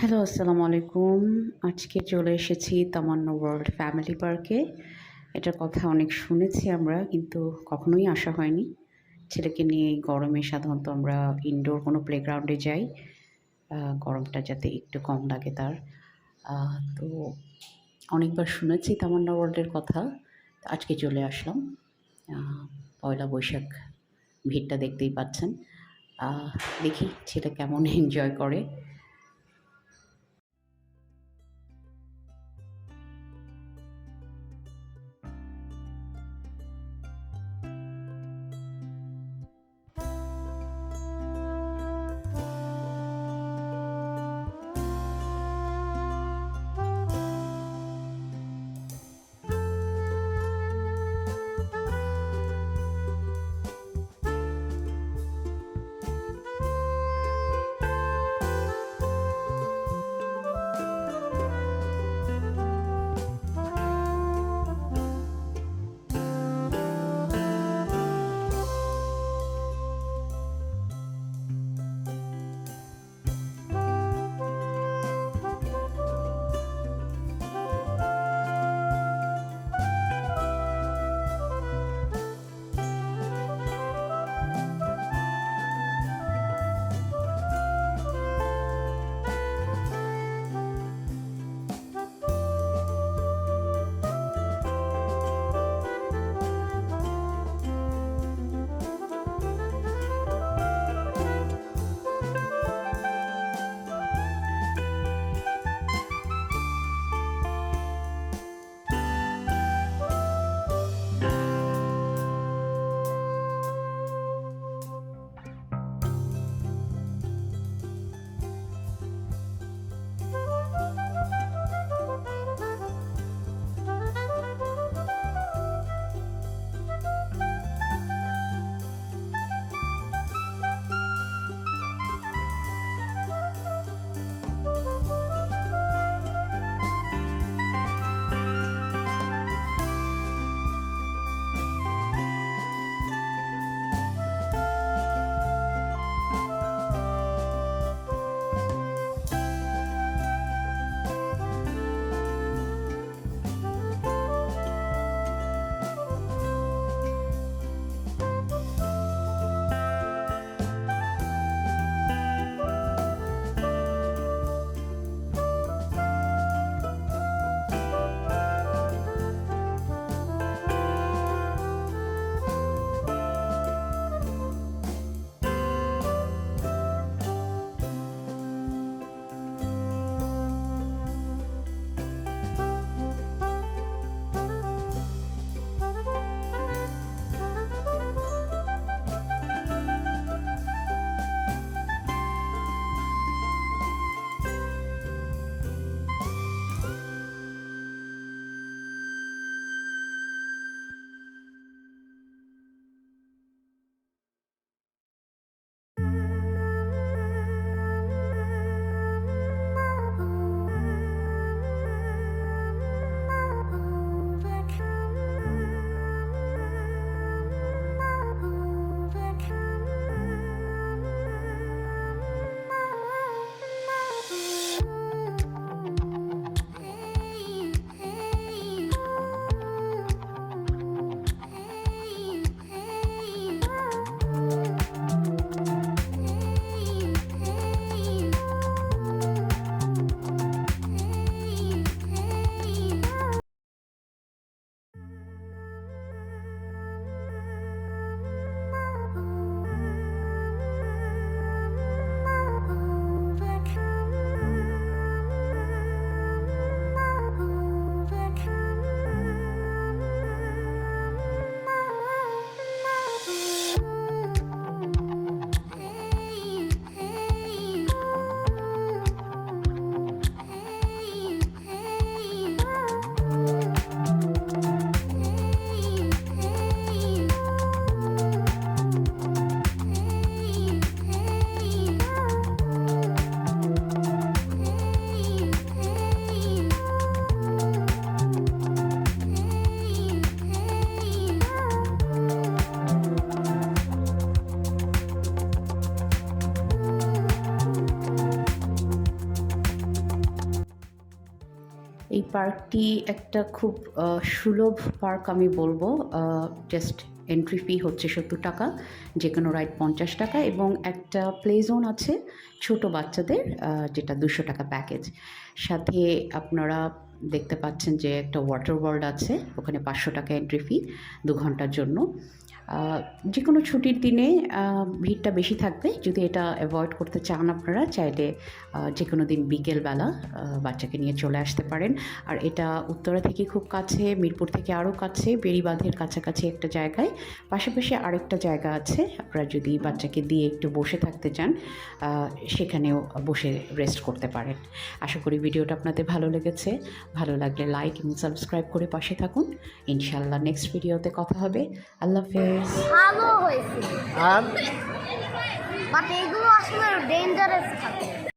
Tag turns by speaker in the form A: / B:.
A: Hello, আসসালামু আলাইকুম। আজকে চলে এসেছি তামান্না ওয়ার্ল্ড ফ্যামিলি পার্কে। এটার কথা অনেক শুনেছি আমরা, কিন্তু কখনোই আসা হয়নি। ছেলেকে নিয়ে এই গরমে সাধারণত আমরা ইনডোর কোনো প্লেগ্রাউন্ডে যাই। গরমটা যাতে একটু কম লাগে তার। তো অনেকবার শুনেছি তামান্না ওয়ার্ল্ডের কথা। তো আজকে চলে আসলাম। আ পয়লা বৈশাখ ভিড়টা দেখতেই পাচ্ছেন। আ দেখি ছেলে কেমন এনজয় করে। পার্কটি একটা খুব সুলভ পার্ক আমি বলবো। জাস্ট এন্ট্রি ফি হচ্ছে ৭০ টাকা, যে কোনো রাইড ৫০ টাকা এবং একটা প্লে জোন আছে ছোট বাচ্চাদের, যেটা ২০০ টাকা প্যাকেজ। সাথে আপনারা দেখতে পাচ্ছেন যে একটা ওয়াটার ওয়ার্ল্ড আছে, ওখানে ৫০০ টাকা এন্ট্রি ফি ২ ঘন্টার জন্য। যে কোনো ছুটির দিনে ভিড়টা বেশি থাকবে। যদি এটা অ্যাভয়েড করতে চান আপনারা, চাইলে যে কোনো দিন বিকেলবেলা বাচ্চাকে নিয়ে চলে আসতে পারেন। আর এটা উত্তরা থেকে খুব কাছে, মিরপুর থেকে আরও কাছে, বেড়িবাঁধের কাছাকাছি একটা জায়গায়। পাশাপাশি আরেকটা জায়গা আছে, আপনারা যদি বাচ্চাকে দিয়ে একটু বসে থাকতে চান, সেখানেও বসে রেস্ট করতে পারেন। আশা করি ভিডিওটা আপনাদের ভালো লেগেছে। ভালো লাগলে লাইক এবং সাবস্ক্রাইব করে পাশে থাকুন। ইনশাআল্লাহ নেক্সট ভিডিওতে কথা হবে। আল্লাহ হাফেজ।
B: ভালো হয়েছে,
C: আর
B: বাট এগুলো আসলে ডেঞ্জারাস থাকে।